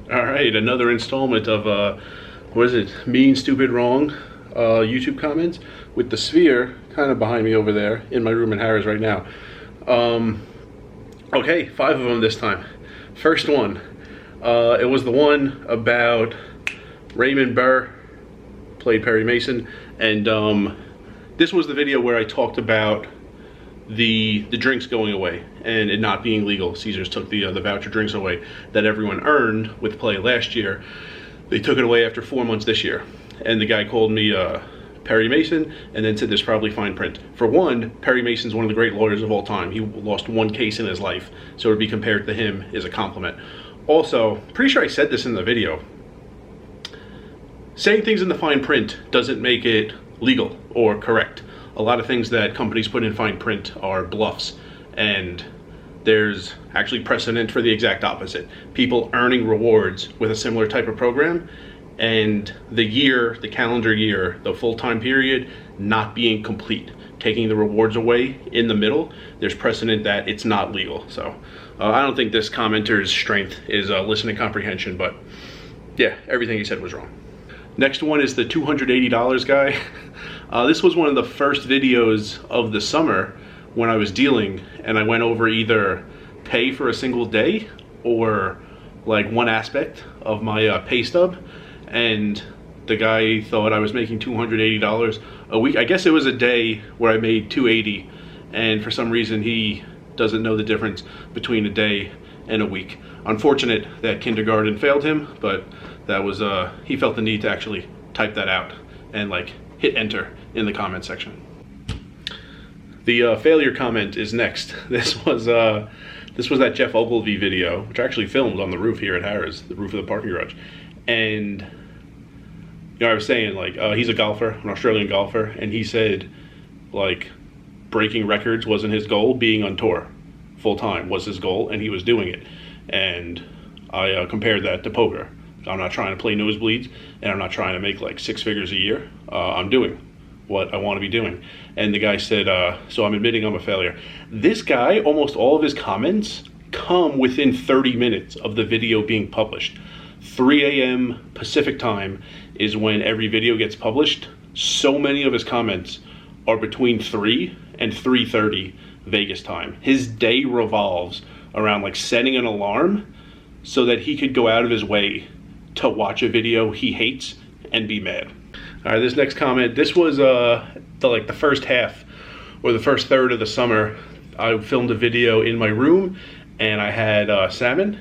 All right, another installment of what is it? Mean, stupid, wrong YouTube comments with the sphere kind of behind me over there in my room in Harris right now. Okay, 5 of them this time. First one, it was the one about Raymond Burr, played Perry Mason, and this was the video where I talked about the drinks going away and it not being legal. Caesars took the voucher drinks away that everyone earned with play last year. They took it away after 4 months this year, and the guy called me Perry Mason and then said there's probably fine print. For one, Perry Mason's one of the great lawyers of all time. He lost 1 case in his life, so to be compared to him is a compliment. Also, pretty sure I said this in the video, saying things in the fine print doesn't make it legal or correct. A lot of things that companies put in fine print are bluffs, and there's actually precedent for the exact opposite. People earning rewards with a similar type of program, and the calendar year, the full-time period not being complete, taking the rewards away in the middle, there's precedent that it's not legal. So I don't think this commenter's strength is listening comprehension, but yeah, everything he said was wrong. Next one is the $280 guy. This was one of the first videos of the summer when I was dealing, and I went over either pay for a single day or like one aspect of my pay stub, and the guy thought I was making $280 a week. I guess it was a day where I made $280, and for some reason he doesn't know the difference between a day and a week. Unfortunate that kindergarten failed him, but that was he felt the need to actually type that out and like hit enter in the comment section. The failure comment is next. This was that Jeff Ogilvy video, which I actually filmed on the roof here at Harris, the roof of the parking garage. And you know, I was saying like he's a golfer, an Australian golfer, and he said like breaking records wasn't his goal, being on tour full time was his goal, and he was doing it. And I compared that to poker. I'm not trying to play nosebleeds, and I'm not trying to make like 6 figures a year. I'm doing what I want to be doing. And the guy said, so I'm admitting I'm a failure. This guy, almost all of his comments come within 30 minutes of the video being published. 3 a.m. Pacific time is when every video gets published. So many of his comments are between 3 and 3:30 Vegas time. His day revolves around like setting an alarm so that he could go out of his way to watch a video he hates and be mad. All right, this next comment, this was the first half or the first third of the summer. I filmed a video in my room, and I had salmon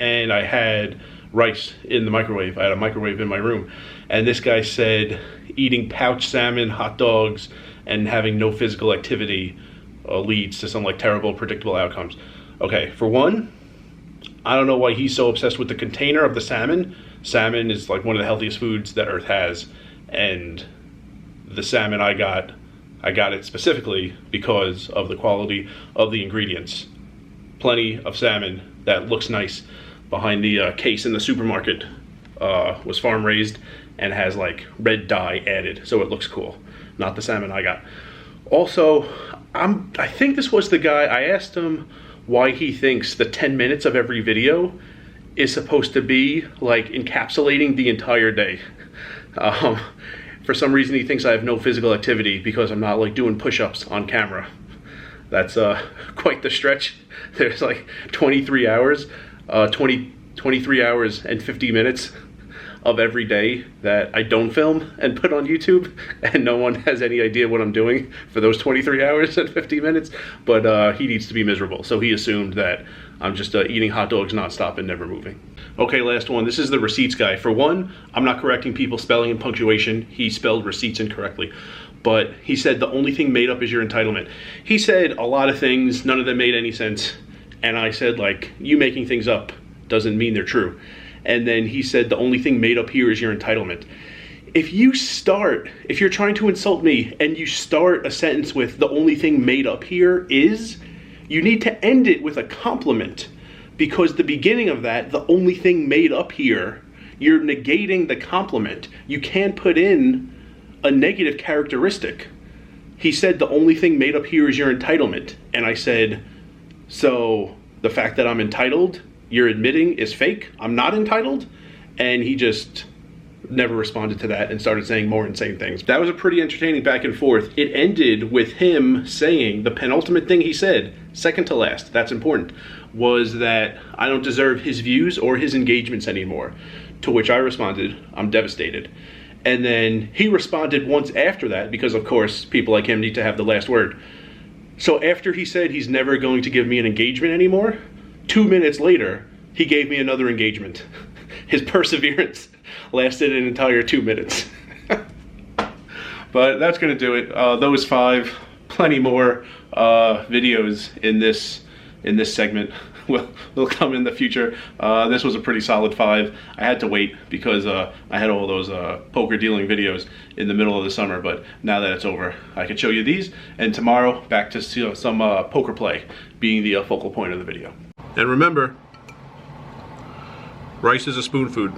and I had rice in the microwave. I had a microwave in my room, and this guy said eating pouch salmon, hot dogs, and having no physical activity leads to some like terrible predictable outcomes. Okay, for one, I don't know why he's so obsessed with the container of the salmon. Salmon is like one of the healthiest foods that Earth has, and the salmon I got it specifically because of the quality of the ingredients. Plenty of salmon that looks nice behind the case in the supermarket was farm raised and has like red dye added, so it looks cool. Not the salmon I got. Also, I think this was the guy, I asked him why he thinks the 10 minutes of every video is supposed to be like encapsulating the entire day. For some reason he thinks I have no physical activity because I'm not like doing push-ups on camera. That's quite the stretch. There's like 23 hours and 50 minutes of every day that I don't film and put on YouTube, and no one has any idea what I'm doing for those 23 hours and 50 minutes, but he needs to be miserable, so he assumed that I'm just eating hot dogs nonstop and never moving. Okay, last one. This is the receipts guy. For one, I'm not correcting people's spelling and punctuation. He spelled receipts incorrectly, but he said the only thing made up is your entitlement. He said a lot of things, none of them made any sense, and I said like, you making things up doesn't mean they're true. And then he said the only thing made up here is your entitlement. If you're trying to insult me and you start a sentence with the only thing made up here is, you need to end it with a compliment, because the beginning of that, the only thing made up here, you're negating the compliment. You can't put in a negative characteristic. He said the only thing made up here is your entitlement. And I said, so the fact that I'm entitled you're admitting is fake. I'm not entitled. And he just never responded to that and started saying more insane things. That was a pretty entertaining back and forth. It ended with him saying the penultimate thing he said, second to last, that's important, was that I don't deserve his views or his engagements anymore. To which I responded, I'm devastated. And then he responded once after that, because of course people like him need to have the last word. So after he said he's never going to give me an engagement anymore, 2 minutes later, he gave me another engagement. His perseverance lasted an entire 2 minutes. But that's gonna do it. Those 5, plenty more videos in this segment will come in the future. This was a pretty solid 5. I had to wait because I had all those poker dealing videos in the middle of the summer, but now that it's over, I can show you these, and tomorrow back to some poker play being the focal point of the video. And remember, rice is a spoon food.